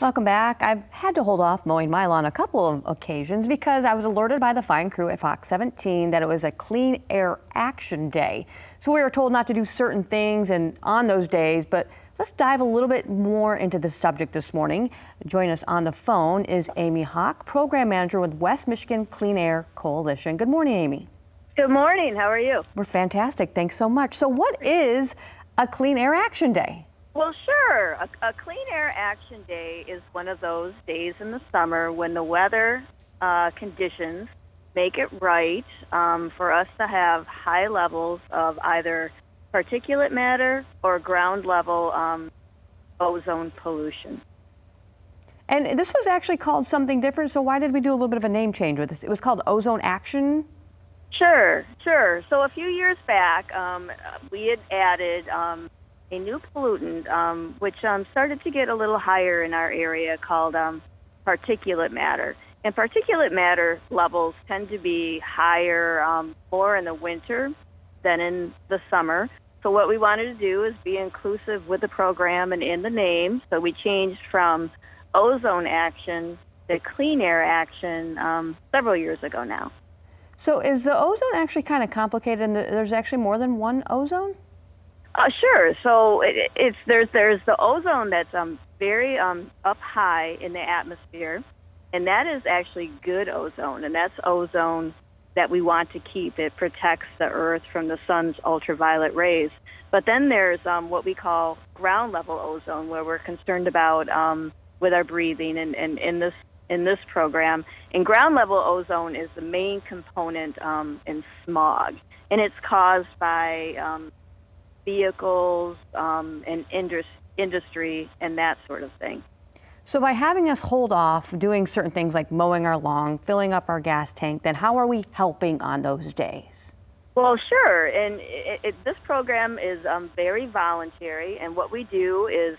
Welcome back. I've had to hold off mowing my lawn a couple of occasions because I was alerted by the fine crew at Fox 17 that it was a Clean Air Action Day. So we were told not to do certain things and on those days, but let's dive a little bit more into the subject this morning. Joining us on the phone is Amy Hawk, Program Manager with West Michigan Clean Air Coalition. Good morning, Amy. Good morning. How are you? We're fantastic. Thanks so much. So what is a Clean Air Action Day? Well, sure. A Clean Air Action Day is one of those days in the summer when the weather conditions make it right for us to have high levels of either particulate matter or ground level ozone pollution. And this was actually called something different, so why did we do a little bit of a name change with this? It was called Ozone Action? Sure. So a few years back, we had added a new pollutant, which started to get a little higher in our area, called particulate matter. And particulate matter levels tend to be higher more in the winter than in the summer. So what we wanted to do is be inclusive with the program and in the name. So we changed from Ozone Action to Clean Air Action several years ago now. So is the ozone actually kind of complicated and there's actually more than one ozone? Sure. So there's the ozone that's very up high in the atmosphere, and that is actually good ozone, and that's ozone that we want to keep. It protects the Earth from the sun's ultraviolet rays. But then there's what we call ground level ozone, where we're concerned about with our breathing and in this program. And ground level ozone is the main component in smog, and it's caused by vehicles and industry and that sort of thing. So by having us hold off doing certain things like mowing our lawn, filling up our gas tank, then how are we helping on those days? Well, sure. And this program is very voluntary. And what we do is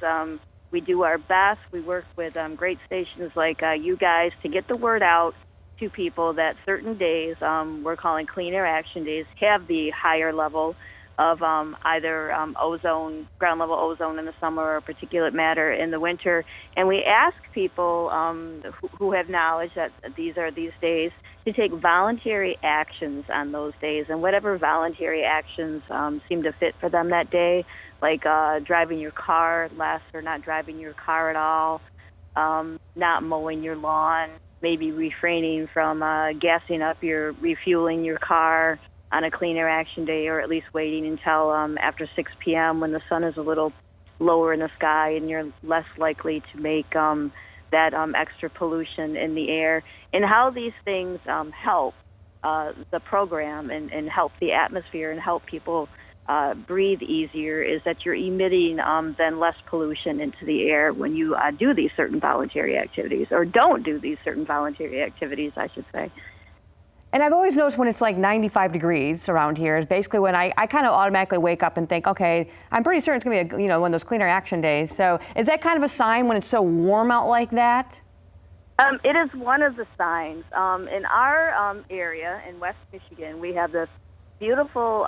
we do our best. We work with great stations like you guys to get the word out to people that certain days, we're calling Clean Air Action Days, have the higher level of either ozone, ground level ozone in the summer or particulate matter in the winter. And we ask people who have knowledge that these are these days to take voluntary actions on those days. And whatever voluntary actions seem to fit for them that day, like driving your car less or not driving your car at all, not mowing your lawn, maybe refraining from refueling your car on a Clean Air Action Day, or at least waiting until after 6 p.m. when the sun is a little lower in the sky and you're less likely to make that extra pollution in the air. And how these things help the program and help the atmosphere and help people breathe easier is that you're emitting then less pollution into the air when you do these certain voluntary activities, or don't do these certain voluntary activities, I should say. And I've always noticed when it's like 95 degrees around here is basically when I kind of automatically wake up and think, okay, I'm pretty certain it's going to be one of those Clean Air Action Days. So is that kind of a sign when it's so warm out like that? It is one of the signs. In our area in West Michigan, we have this beautiful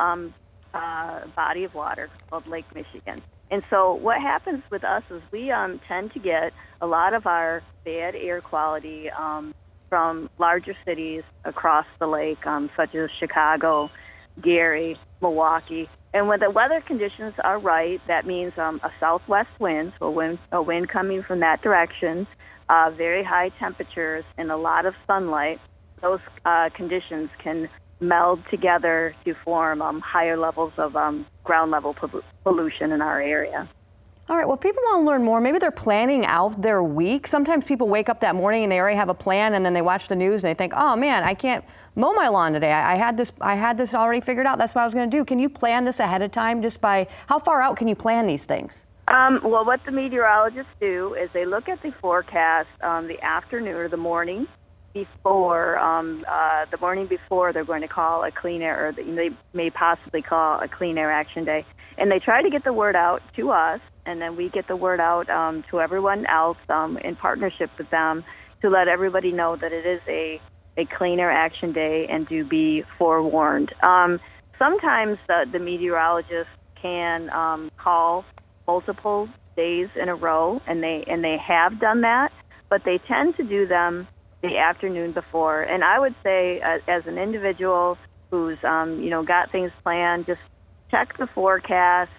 body of water called Lake Michigan. And so what happens with us is we tend to get a lot of our bad air quality from larger cities across the lake, such as Chicago, Gary, Milwaukee. And when the weather conditions are right, that means a southwest wind, so a wind coming from that direction, very high temperatures, and a lot of sunlight. Those conditions can meld together to form higher levels of ground level pollution in our area. All right, well, if people want to learn more, maybe they're planning out their week. Sometimes people wake up that morning and they already have a plan, and then they watch the news and they think, oh man, I can't mow my lawn today. I had this already figured out. That's what I was going to do. Can you plan this ahead of time? Just by how far out can you plan these things? Well, what the meteorologists do is they look at the forecast the afternoon or the morning before. The morning before, they're going to call a clean air, or they may possibly call a Clean Air Action Day, and they try to get the word out to us. And then we get the word out to everyone else in partnership with them to let everybody know that it is a Clean Air Action Day and to be forewarned. Sometimes the meteorologists can call multiple days in a row, and they have done that, but they tend to do them the afternoon before. And I would say, as an individual who's got things planned, just check the forecast,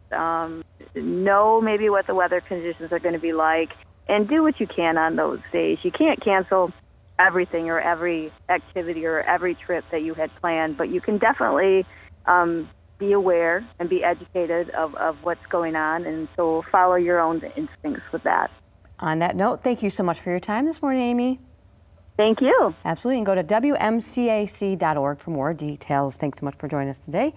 know maybe what the weather conditions are going to be like, and do what you can on those days. You can't cancel everything or every activity or every trip that you had planned, but you can definitely be aware and be educated of what's going on, and so follow your own instincts with that. On that note, thank you so much for your time this morning, Amy. Thank you. Absolutely, and go to WMCAC.org for more details. Thanks so much for joining us today.